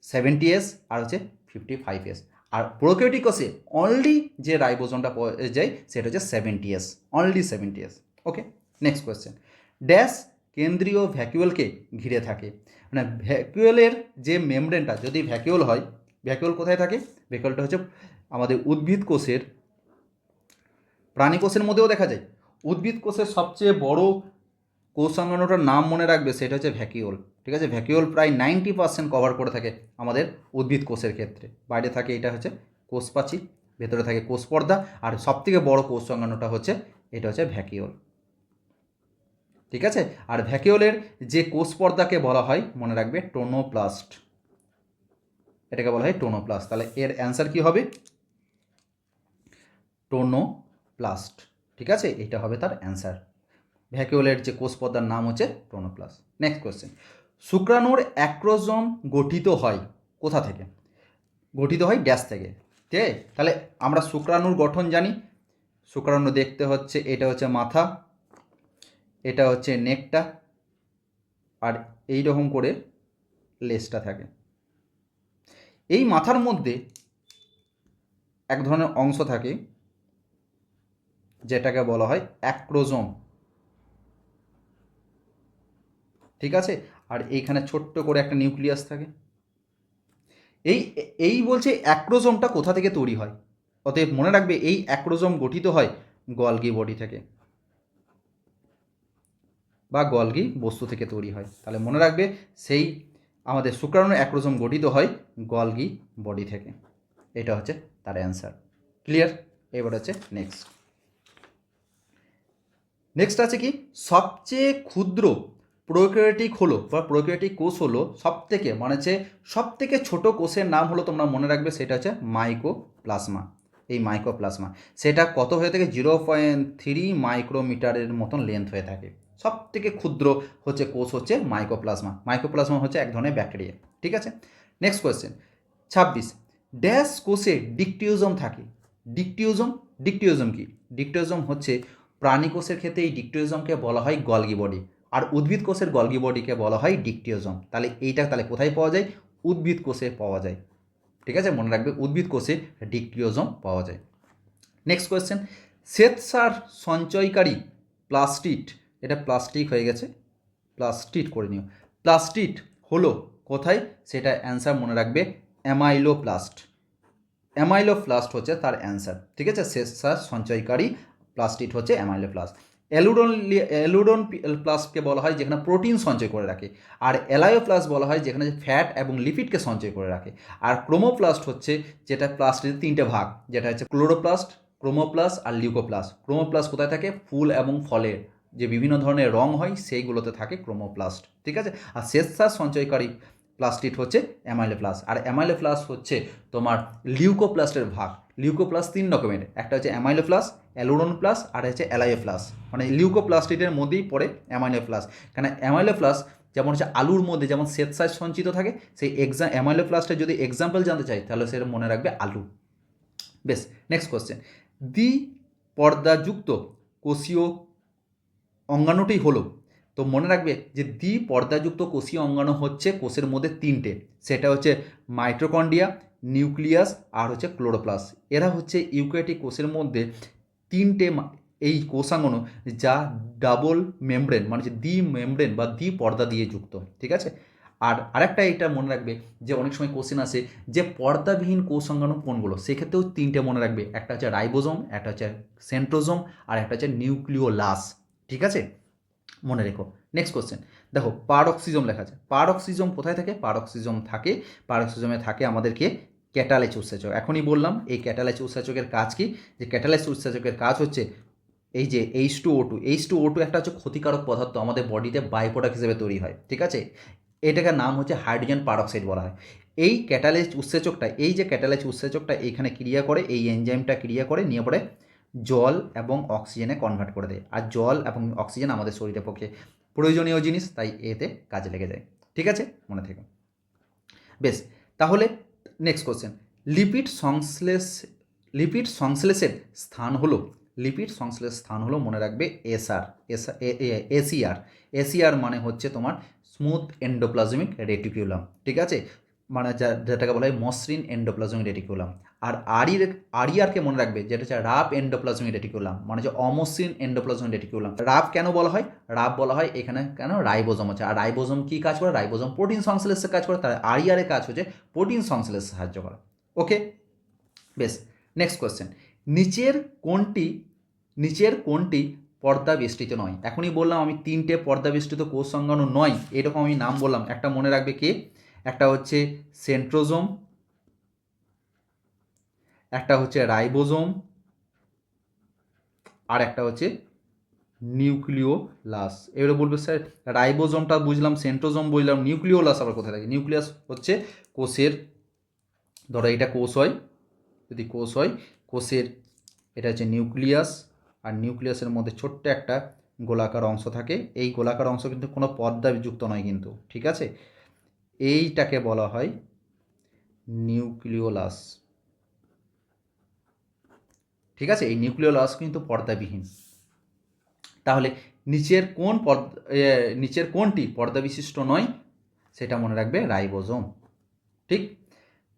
70S, আর হচ্ছে 55S। আর প্রোক্যারিওটিক কোষে অনলি যে রাইবোজোমটা পাওয়া যায় সেটা হচ্ছে 70S, অনলি 70S। ওকে, নেক্সট কোয়েশ্চেন। ড্যাশ কেন্দ্রীয় ভ্যাকুয়েলকে ঘিরে থাকে, মানে ভ্যাকুয়েলের যে মেমব্রেনটা যদি ভ্যাকুয়েল হয়, ভ্যাকুয়েল কোথায় থাকে? ভ্যাকুয়েলটা হচ্ছে আমাদের উদ্ভিদ কোষের, প্রাণী কোষের মধ্যেও দেখা যায়। উদ্ভিদ কোষের সবচেয়ে বড় কোষাঙ্গাণুটার নাম মনে রাখবে, সেটা হচ্ছে ভ্যাকিওল। ঠিক আছে, ভ্যাকিওল প্রায় 90% কভার করে থাকে আমাদের উদ্ভিদ কোষের ক্ষেত্রে। বাইরে থাকে এটা হচ্ছে কোষপ্রাচীর, ভেতরে থাকে কোষপর্দা, আর সবথেকে বড় কোষাঙ্গাণুটা হচ্ছে এটা হচ্ছে ভ্যাকিওল। ঠিক আছে, আর ভ্যাকিওলের যে কোষপর্দাকে বলা হয় মনে রাখবে টোনোপ্লাস্ট, এটাকে বলা হয় টোনোপ্লাস্ট। তাহলে এর অ্যান্সার কি হবে? টোনোপ্লাস্ট। ঠিক আছে, এটা হবে তার অ্যান্সার। ভ্যাকুওলের যে কোষপর্দার নাম হচ্ছে টোনোপ্লাস্ট। Next question. শুক্রাণুর অ্যাক্রোজোম গঠিত হয় কোথা থেকে? গঠিত হয় ড্যাশ থেকে। ঠিক আছে, তাহলে আমরা শুক্রাণুর গঠন জানি। শুক্রাণু দেখতে হচ্ছে, এটা হচ্ছে মাথা, এটা হচ্ছে নেকটা, আর এই রকম করে লেজটা থাকে। এই মাথার মধ্যে এক ধরনের অংশ থাকে যেটাকে বলা হয় অ্যাক্রোজোম। ঠিক আছে, আর এইখানে ছোট্ট করে একটা নিউক্লিয়াস থাকে। এই এই বলছে অ্যাক্রোজোমটা কোথা থেকে তৈরি হয়, অতএব মনে রাখবে এই অ্যাক্রোজোম গঠিত হয় গলগি বডি থেকে বা গলগি বস্তু থেকে তৈরি হয়। তাহলে মনে রাখবে সেই আমাদের শুক্রাণুর অ্যাক্রোজোম গঠিত হয় গলগি বডি থেকে। এটা হচ্ছে তার অ্যান্সার। ক্লিয়ার? এবার হচ্ছে নেক্সট আছে কি, সবচেয়ে ক্ষুদ্র প্রোক্যারিওটিক হলো বা প্রোক্যারিওটিক কোষ হলো সবথেকে মানে হচ্ছে সবথেকে ছোট কোষের নাম হলো, তোমরা মনে রাখবে সেটা হচ্ছে মাইকোপ্লাজমা। এই মাইকোপ্লাজমা সেটা কত হয়ে থাকে, 0.3 মাইক্রোমিটারের মতন লেন্থ হয়ে থাকে। সব থেকে ক্ষুদ্র হচ্ছে কোষ হচ্ছে মাইকোপ্লাজমা। মাইকোপ্লাজমা হচ্ছে এক ধরনের ব্যাকটেরিয়া। ঠিক আছে, নেক্সট কোয়েশ্চেন 26, ড্যাশ কোষে ডিকটিওজম থাকে। ডিকটিওজম, ডিকটিওজম কি? ডিকটিওজম হচ্ছে প্রাণী কোষের ক্ষেত্রে এই ডিকটিওজমকে বলা হয় গলগি বডি, আর উদ্ভিদ কোষের গলগি বডিকে বলা হয় ডিকটিওজম। তাহলে এইটা তাহলে কোথায় পাওয়া যায়, উদ্ভিদ কোষে পাওয়া যায়। ঠিক আছে, মনে রাখবে উদ্ভিদ কোষে ডিকটিওজম পাওয়া যায়। নেক্সট কোয়েশ্চেন, শ্বেতসার সঞ্চয়কারী প্লাস্টিড, এটা প্লাস্টিক হয়ে গেছে, প্লাস্টিড করে নিও। প্লাস্টিড হলো কোথায়, সেটা অ্যান্সার মনে রাখবে অ্যামাইলোপ্লাস্ট। অ্যামাইলোপ্লাস্ট হচ্ছে তার অ্যান্সার। ঠিক আছে, শ্বেতসার সঞ্চয়কারী প্লাস্টিড হচ্ছে অ্যামাইলোপ্লাস্ট। অ্যালুডন প্লাস্টকে বলা হয় যেখানে প্রোটিন সঞ্চয় করে রাখে, আর অ্যালায়োপ্লাস্ট বলা হয় যেখানে ফ্যাট এবং লিপিডকে সঞ্চয় করে রাখে। আর ক্রোমোপ্লাস্ট হচ্ছে যেটা প্লাস্টের তিনটে ভাগ, যেটা হচ্ছে ক্লোরোপ্লাস্ট, ক্রোমোপ্লাস্ট আর লিউকোপ্লাস্ট। ক্রোমোপ্লাস্ট কোথায় থাকে, ফুল এবং ফলের যে বিভিন্ন ধরনের রং হয় সেইগুলোতে থাকে ক্রোমোপ্লাস্ট। ঠিক আছে, আর শ্বেতসার সঞ্চয়কারী প্লাস্টিড হচ্ছে অ্যামাইলোপ্লাস্ট। আর অ্যামাইলোপ্লাস্ট হচ্ছে তোমার লিউকোপ্লাস্টের ভাগ। লিউকোপ্লাস্ট তিন রকমের, একটা হচ্ছে অ্যামাইলোপ্লাস্ট, অ্যালুরোনপ্লাস্ট আর হচ্ছে অ্যালায়োপ্লাস্ট। মানে লিউকোপ্লাস্টিডের মধ্যেই পড়ে অ্যামাইলোপ্লাস্ট। কারণ অ্যামাইলোপ্লাস্ট যেমন হচ্ছে আলুর মধ্যে যেমন শ্বেতসার সঞ্চিত থাকে, সেই অ্যামাইলোপ্লাস্টের যদি এক্সাম্পল জানতে চাই তাহলে সেটা মনে রাখবে আলু। বেশ, নেক্সট কোশ্চেন, দ্বি পর্দাযুক্ত কোষীয় অঙ্গাণুটি হলো, তো মনে রাখবে যে দ্বি পর্দাযুক্ত কোষীয় অঙ্গাণু হচ্ছে কোষের মধ্যে তিনটে, সেটা হচ্ছে মাইটোকন্ড্রিয়া, নিউক্লিয়াস আর হচ্ছে ক্লোরোপ্লাস্ট। এরা হচ্ছে ইউক্যারিওটিক কোষের মধ্যে তিনটে এই কোষাঙ্গণু যা ডাবল মেমব্রেন মানে হচ্ছে দ্বি মেমব্রেন বা দ্বি পর্দা দিয়ে যুক্ত। ঠিক আছে, আর আরেকটা এটা মনে রাখবে যে অনেক সময় কোশ্চেন আসে যে পর্দাবিহীন কোষাঙ্গাণু কোনগুলো, সেক্ষেত্রেও তিনটে মনে রাখবে, একটা হচ্ছে রাইবোজোম, একটা হচ্ছে সেন্ট্রোজোম আর একটা হচ্ছে নিউক্লিওলাস। ঠিক আছে, মনে রেখো। নেক্সট কোশ্চেন দেখো, পারঅক্সিজম লেখা আছে। পারঅক্সিজম কোথায় থাকে, পারঅক্সিজম থাকে, পারঅক্সিজমে থাকে আমাদেরকে ক্যাটালেজ উৎসেচক। এখনই বললাম এই ক্যাটালেজ উৎসেচকের কাজ কি, যে ক্যাটালেজ উৎসেচকের কাজ হচ্ছে এই যে H2O2, H2O2 একটা হচ্ছে ক্ষতিকারক পদার্থ আমাদের বডিতে বাই প্রোডাক্ট হিসেবে তৈরি হয়। ঠিক আছে, এটাকে নাম হচ্ছে হাইড্রোজেন পারঅক্সাইড বলা হয়। এই ক্যাটালেজ উৎসেচকটা, এই যে ক্যাটালেজ উৎসেচকটা এইখানে ক্রিয়া করে, এই এনজাইমটা ক্রিয়া করে নিয়ে পরে জল এবং অক্সিজেনে কনভার্ট করে দেয়। আর জল এবং অক্সিজেন আমাদের শরীরের পক্ষে প্রয়োজনীয় জিনিস, তাই এতে কাজে লেগে যায়। ঠিক আছে, মনে থেকো। বেশ, তাহলে নেক্সট কোশ্চেন, লিপিড সংশ্লেষ, লিপিড সংশ্লেষের স্থান হলো, লিপিড সংশ্লেষ স্থান হলো মনে রাখবে এসআর, এসিআর। এসিআর মানে হচ্ছে তোমার স্মুথ এন্ডোপ্লাজমিক রেটিকুলাম। ঠিক আছে, মানে যেটাকে বলা হয় মসৃণ এন্ডোপ্লাজমিক রেটিকুলাম। আর আরিআরকে মনে রাখবে যেটা হচ্ছে রাফ এন্ডোপ্লাজমিক রেটিকুলাম, মানে হচ্ছে অমসৃণ এন্ডোপ্লাজমিক রেটিকুলাম। রাফ কেন বলা হয়, রাফ বলা হয় এখানে কেন, রাইবোজোম আছে। আর রাইবোজোম কী কাজ করে, রাইবোজোম প্রোটিন সংশ্লেষে কাজ করে, তার আরিআরের কাজ হচ্ছে প্রোটিন সংশ্লেষে সাহায্য করা। ওকে, বেশ, নেক্সট কোয়েশ্চেন, নিচের কোনটি, নিচের কোনটি পর্দা বেষ্টিত নয়? এখনই বললাম আমি তিনটে পর্দা বেষ্টিত কোষ সংজ্ঞানু নয়, এরকম আমি নাম বললাম। একটা মনে রাখবে কে, একটা হচ্ছে সেন্ট্রোজোম, একটা হচ্ছে রাইবোজোম আর একটা হচ্ছে নিউক্লিওলাস। এবারে বলবে স্যার রাইবোজোমটা বুঝলাম, সেন্ট্রোজোম বুঝলাম, নিউক্লিওলাস আবার কোথায় থাকে? নিউক্লিয়াস হচ্ছে কোষের, ধরো এটা কোষ হয়, যদি কোষ হয় কোষের এটা হচ্ছে নিউক্লিয়াস, আর নিউক্লিয়াসের মধ্যে ছোট্ট একটা গোলাকার অংশ থাকে। এই গোলাকার অংশ কিন্তু কোনো পর্দাযুক্ত নয় কিন্তু। ঠিক আছে, এইটাকে বলা হয় নিউক্লিওলাস। ঠিক আছে, এই নিউক্লিওলাস কিন্তু পর্দাবিহীন। তাহলে নিচের কোন নিচের কোনটি পর্দা বিশিষ্ট নয়, সেটা মনে রাখবে রাইবোজোম। ঠিক,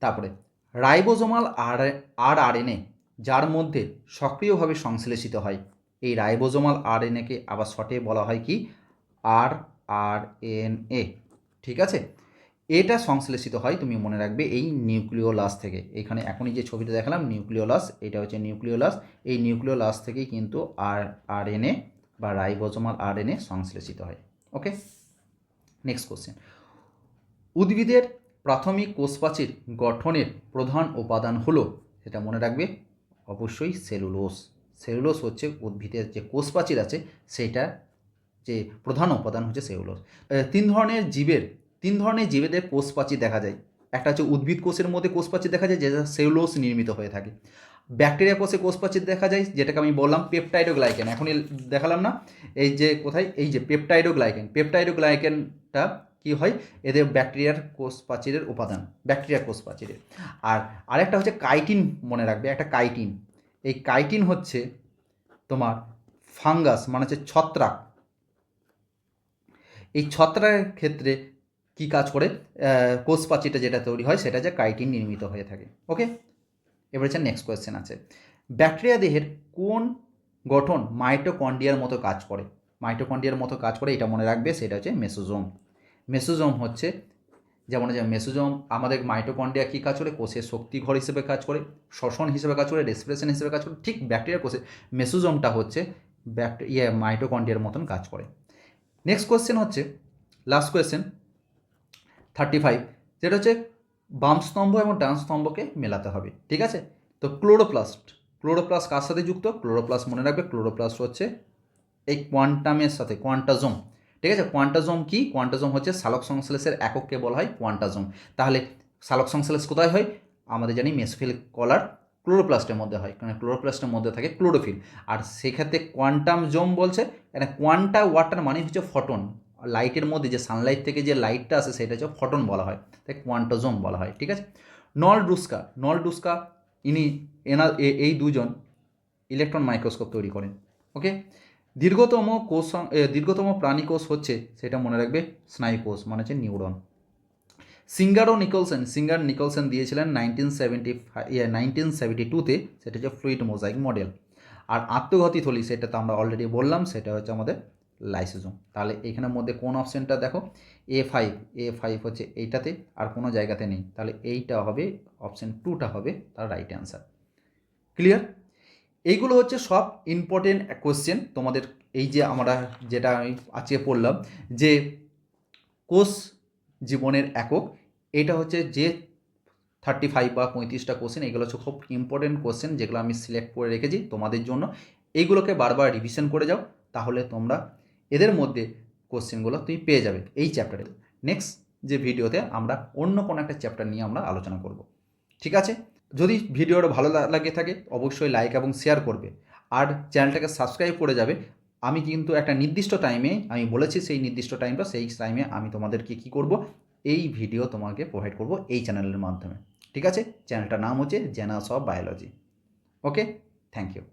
তারপরে রাইবোজোমাল আরএনএ যার মধ্যে সক্রিয়ভাবে সংশ্লেষিত হয়, এই রাইবোজোমাল আরএনএকে আবার শর্টে বলা হয় কি, আরএনএ। ঠিক আছে, এটা সংশ্লেষিত হয়, তুমি মনে রাখবে, এই নিউক্লিওলাস থেকে। এখানে এখনই যে ছবিটা দেখালাম নিউক্লিওলাস, এটা হচ্ছে নিউক্লিওলাস। এই নিউক্লিওলাস থেকেই কিন্তু আরএনএ বা রাইবোজোমাল আরএনএ সংশ্লেষিত হয়। ওকে, নেক্সট কোশ্চেন। উদ্ভিদের প্রাথমিক কোষপ্রাচীর গঠনের প্রধান উপাদান হলো, সেটা মনে রাখবে, অবশ্যই সেলুলোজ। সেলুলোজ হচ্ছে উদ্ভিদের যে কোষপ্রাচীর আছে সেইটা যে প্রধান উপাদান হচ্ছে সেলুলোজ। তিন ধরনের জীবেদের কোষপ্রাচীর দেখা যায়। একটা হচ্ছে উদ্ভিদ কোষের মধ্যে কোষপ্রাচীর দেখা যায় যেটা সেলুলোজ নির্মিত হয়ে থাকে। ব্যাকটেরিয়া কোষে কোষপ্রাচীর দেখা যায়, যেটাকে আমি বললাম পেপটাইডোগ্লাইকেন। এখনই দেখালাম না, এই যে কোথায়, এই যে পেপটাইডোগ্লাইকেনটা কি হয়, এদের ব্যাকটেরিয়ার কোষপ্রাচীরের উপাদান, ব্যাকটেরিয়া কোষপ্রাচীরের। আর আরেকটা হচ্ছে কাইটিন, মনে রাখবে, একটা কাইটিন। এই কাইটিন হচ্ছে তোমার ফাঙ্গাস, মানে হচ্ছে ছত্রাক। এই ছত্রাকের ক্ষেত্রে কি কাজ করে, কোষপ্রাচীরটা যেটা তৈরি হয় সেটা যে কাইটিন নির্মিত হয়ে থাকে। ওকে, এবার হচ্ছে নেক্সট কোয়েশ্চেন আছে, ব্যাকটেরিয়া দেহের কোন গঠন মাইটোকন্ড্রিয়ার মতো কাজ করে? মাইটোকন্ড্রিয়ার মতো কাজ করে, এটা মনে রাখবে, সেটা হচ্ছে মেসোজোম। মেসোজোম হচ্ছে, যেমন যে মেসোজোম আমাদের মাইটোকন্ড্রিয়া কী কাজ করে, কোষের শক্তিঘর হিসেবে কাজ করে, শ্বসন হিসেবে কাজ করে, রেসপিরেশন হিসেবে কাজ করে। ঠিক ব্যাকটেরিয়ার কোষে মেসোজোমটা হচ্ছে মাইটোকন্ড্রিয়ার মতন কাজ করে। নেক্সট কোয়েশ্চেন হচ্ছে লাস্ট কোয়েশ্চেন 35, যেটা হচ্ছে বাম স্তম্ভ এবং ডান স্তম্ভকে মেলাতে হবে। ঠিক আছে, তো ক্লোরোপ্লাস্ট কার সাথে যুক্ত? ক্লোরোপ্লাস্ট মনে রাখবে, ক্লোরোপ্লাস্ট হচ্ছে এই কোয়ান্টামের সাথে, কোয়ান্টাজোম। ঠিক আছে, কোয়ান্টাজোম কি? কোয়ান্টাজোম হচ্ছে সালোক সংশ্লেষের একককে বলা হয় কোয়ান্টাজোম। তাহলে সালোক সংশ্লেষ কোথায় হয়? আমাদের জানি মেসোফিল কলার ক্লোরোপ্লাস্টের মধ্যে হয়, কারণ ক্লোরোপ্লাস্টের মধ্যে থাকে ক্লোরোফিল। আর সেক্ষেত্রে কোয়ান্টাম জোম বলছে, এটা কোয়ান্টা ওয়াটার মানে হচ্ছে ফটন। লাইটের মধ্যে যে সানলাইট থেকে যে লাইটটা আসে সেটা হচ্ছে ফটন বলা হয়, তাই কোয়ান্টাজোম বলা হয়। ঠিক আছে, নল ডুস্কা এই দুজন ইলেকট্রন মাইক্রোস্কোপ তৈরি করেন। ওকে, দীর্ঘতম প্রাণী কোষ হচ্ছে, সেটা মনে রাখবে, স্নায়ুকোষ, মানে হচ্ছে নিউরন। সিঙ্গার নিকলসন দিয়েছিলেন 1972-তে, সেটা হচ্ছে ফ্লুইড মোজাইক মডেল। আর আত্মঘাতী থলি, সেটা তো আমরা অলরেডি বললাম, সেটা হচ্ছে আমাদের লাইসোজোম। তাহলে এখানের মধ্যে কোন অপশানটা দেখো, A5 হচ্ছে এইটাতে, আর কোনো জায়গাতে নেই, তাহলে এইটা হবে অপশান 2টা হবে তার রাইট অ্যান্সার। ক্লিয়ার? এইগুলো হচ্ছে সব ইম্পর্টেন্ট কোশ্চেন তোমাদের। এই যে আমরা যেটা আমি আজকে পড়লাম যে কোষ জীবনের একক, এটা হচ্ছে যে 35 বা 35টা কোশ্চেন, এগুলো হচ্ছে খুব ইম্পর্টেন্ট কোশ্চেন, যেগুলো আমি সিলেক্ট করে রেখেছি তোমাদের জন্য। এইগুলোকে বারবার রিভিশন করে যাও, তাহলে তোমরা এদের মধ্যে কোশ্চেনগুলো তুমি পেয়ে যাবে এই চ্যাপ্টারে। নেক্সট যে ভিডিওতে আমরা অন্য কোনো একটা চ্যাপ্টার নিয়ে আমরা আলোচনা করব। ঠিক আছে, যদি ভিডিওটা ভালো লাগে থাকে অবশ্যই লাইক এবং শেয়ার করবে, আর চ্যানেলটাকে সাবস্ক্রাইব করে যাবে। আমি কিন্তু একটা নির্দিষ্ট টাইমে, আমি বলেছি সেই নির্দিষ্ট টাইমটা, সেই টাইমে আমি তোমাদেরকে কী করব, এই ভিডিও তোমাকে প্রোভাইড করব এই চ্যানেলের মাধ্যমে। ঠিক আছে, চ্যানেলটার নাম হচ্ছে Genus of Biology. Okay, thank you.